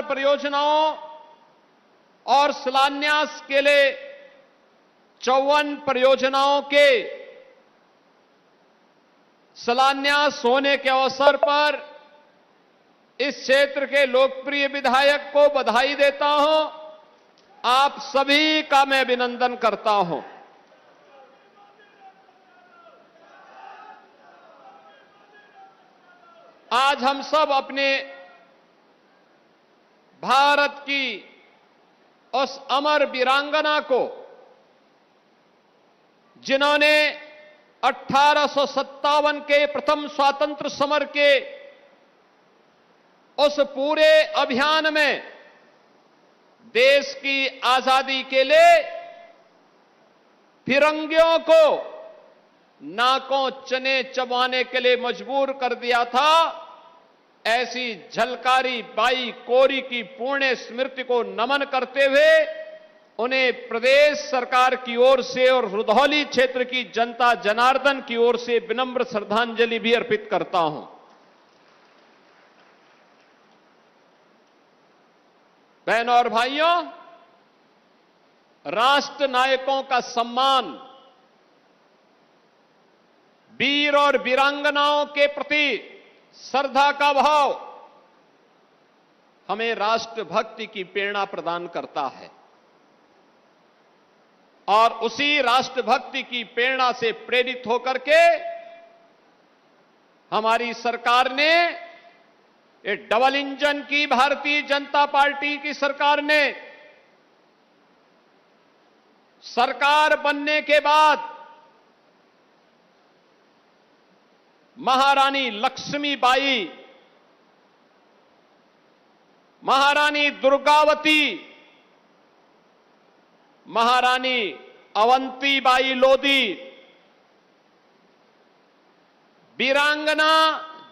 परियोजनाओं और शिलान्यास के लिए 54 परियोजनाओं के शिलान्यास होने के अवसर पर इस क्षेत्र के लोकप्रिय विधायक को बधाई देता हूं। आप सभी का मैं अभिनंदन करता हूं। आज हम सब अपने भारत की उस अमर वीरांगना को, जिन्होंने 1857 के प्रथम स्वातंत्र समर के उस पूरे अभियान में देश की आजादी के लिए फिरंगियों को नाकों चने चबाने के लिए मजबूर कर दिया था, ऐसी झलकारी बाई कोरी की पुण्य स्मृति को नमन करते हुए उन्हें प्रदेश सरकार की ओर से और रुधौली क्षेत्र की जनता जनार्दन की ओर से विनम्र श्रद्धांजलि भी अर्पित करता हूं। बहनों और भाइयों, राष्ट्र नायकों का सम्मान, वीर और वीरांगनाओं के प्रति श्रद्धा का भाव हमें राष्ट्रभक्ति की प्रेरणा प्रदान करता है और उसी राष्ट्रभक्ति की प्रेरणा से प्रेरित होकर के हमारी सरकार ने, ये डबल इंजन की भारतीय जनता पार्टी की सरकार ने, सरकार बनने के बाद महारानी लक्ष्मीबाई, महारानी दुर्गावती, महारानी अवंतीबाई लोधी, वीरांगना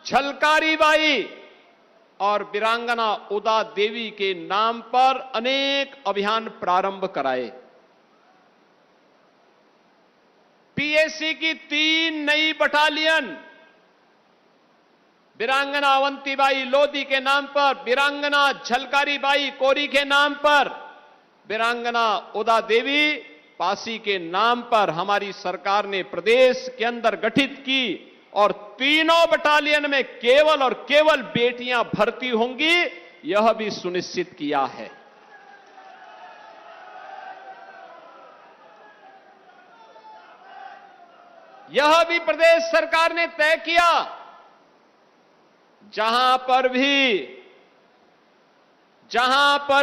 झलकारीबाई और वीरांगना उदा देवी के नाम पर अनेक अभियान प्रारंभ कराए। पीएसी की 3 नई बटालियन वीरांगना अवंतीबाई लोधी के नाम पर, वीरांगना झलकारीबाई कोरी के नाम पर, वीरांगना उदा देवी पासी के नाम पर हमारी सरकार ने प्रदेश के अंदर गठित की और तीनों बटालियन में केवल और केवल बेटियां भर्ती होंगी, यह भी सुनिश्चित किया है। यह भी प्रदेश सरकार ने तय किया, जहां पर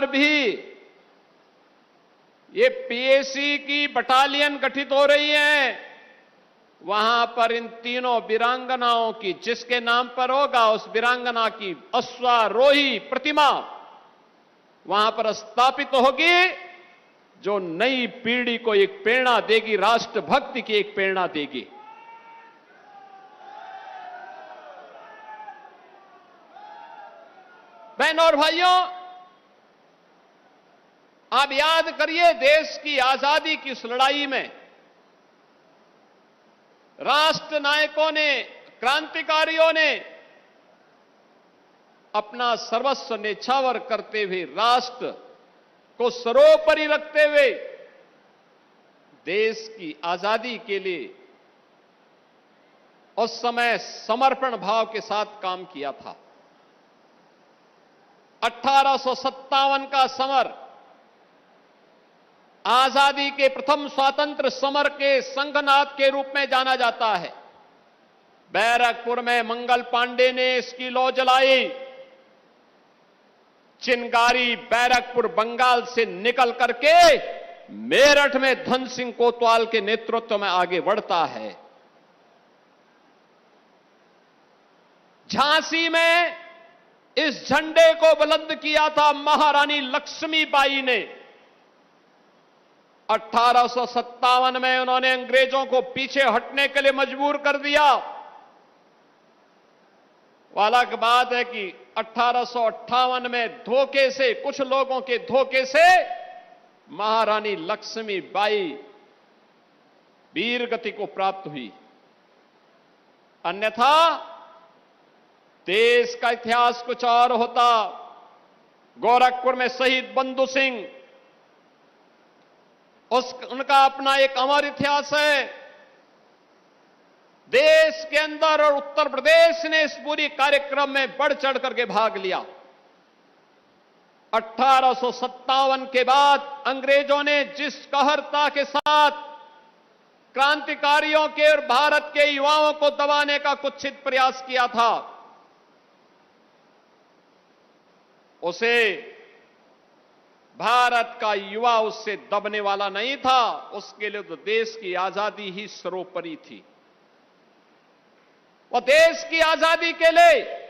भी ये पीएसी की बटालियन गठित हो रही है, वहां पर इन तीनों वीरांगनाओं की, जिसके नाम पर होगा उस वीरांगना की अश्वारोही प्रतिमा वहां पर स्थापित होगी, जो नई पीढ़ी को एक प्रेरणा देगी, राष्ट्रभक्ति की एक प्रेरणा देगी। बहनों और भाइयों, आप याद करिए, देश की आजादी की इस लड़ाई में राष्ट्र नायकों ने, क्रांतिकारियों ने अपना सर्वस्व न्यौछावर करते हुए, राष्ट्र को सर्वोपरि रखते हुए देश की आजादी के लिए उस समय समर्पण भाव के साथ काम किया था। 1857 का समर आजादी के प्रथम स्वातंत्र समर के संघनाद के रूप में जाना जाता है। बैरकपुर में मंगल पांडे ने इसकी लौ जलाई। चिनगारी बैरकपुर बंगाल से निकल करके मेरठ में धन सिंह कोतवाल के नेतृत्व में आगे बढ़ता है। झांसी में इस झंडे को बुलंद किया था महारानी लक्ष्मीबाई ने। 1857 में उन्होंने अंग्रेजों को पीछे हटने के लिए मजबूर कर दिया। अलग बात है कि 1858 में धोखे से, कुछ लोगों के धोखे से महारानी लक्ष्मीबाई वीर गति को प्राप्त हुई, अन्यथा देश का इतिहास कुछ और होता। गोरखपुर में शहीद बंधु सिंह, उनका अपना एक अमर इतिहास है। देश के अंदर और उत्तर प्रदेश ने इस पूरी कार्यक्रम में बढ़ चढ़ करके भाग लिया। 1857 के बाद अंग्रेजों ने जिस कहरता के साथ क्रांतिकारियों के और भारत के युवाओं को दबाने का कुत्सित प्रयास किया था, उसे भारत का युवा उससे दबने वाला नहीं था। उसके लिए तो देश की आजादी ही सर्वोपरि थी। वो देश की आजादी के लिए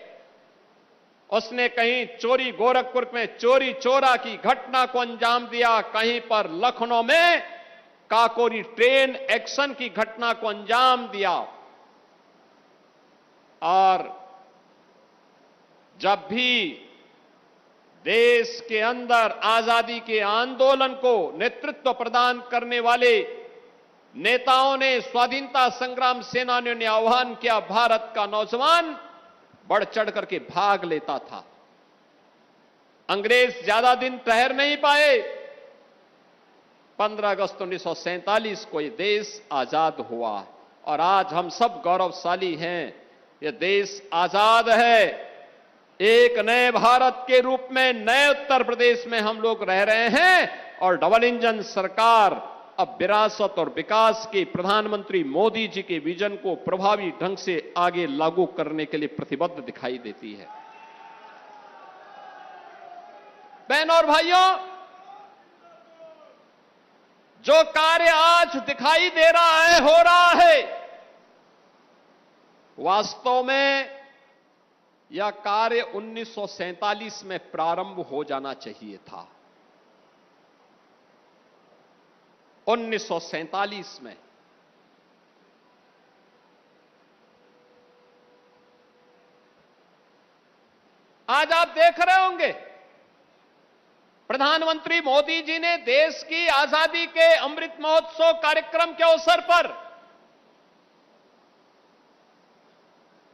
उसने कहीं चोरी, गोरखपुर में चोरी चोरा की घटना को अंजाम दिया, कहीं पर लखनऊ में काकोरी ट्रेन एक्शन की घटना को अंजाम दिया। और जब भी देश के अंदर आजादी के आंदोलन को नेतृत्व प्रदान करने वाले नेताओं ने, स्वाधीनता संग्राम सेनानियों ने आह्वान किया, भारत का नौजवान बढ़ चढ़ करके भाग लेता था। अंग्रेज ज्यादा दिन ठहर नहीं पाए। 15 अगस्त 1947 को यह देश आजाद हुआ और आज हम सब गौरवशाली हैं। यह देश आजाद है। एक नए भारत के रूप में नए उत्तर प्रदेश में हम लोग रह रहे हैं और डबल इंजन सरकार अब विरासत और विकास के प्रधानमंत्री मोदी जी के विजन को प्रभावी ढंग से आगे लागू करने के लिए प्रतिबद्ध दिखाई देती है। बहनों और भाइयों, जो कार्य आज दिखाई दे रहा है, हो रहा है, वास्तव में यह कार्य 1947 में प्रारंभ हो जाना चाहिए था। 1947 में आज आप देख रहे होंगे प्रधानमंत्री मोदी जी ने देश की आजादी के अमृत महोत्सव कार्यक्रम के अवसर पर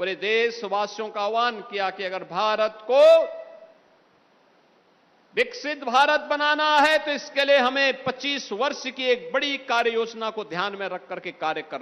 पूरे देशवासियों का आह्वान किया कि अगर भारत को विकसित भारत बनाना है तो इसके लिए हमें 25 वर्ष की एक बड़ी कार्य योजना को ध्यान में रख करके कार्य करना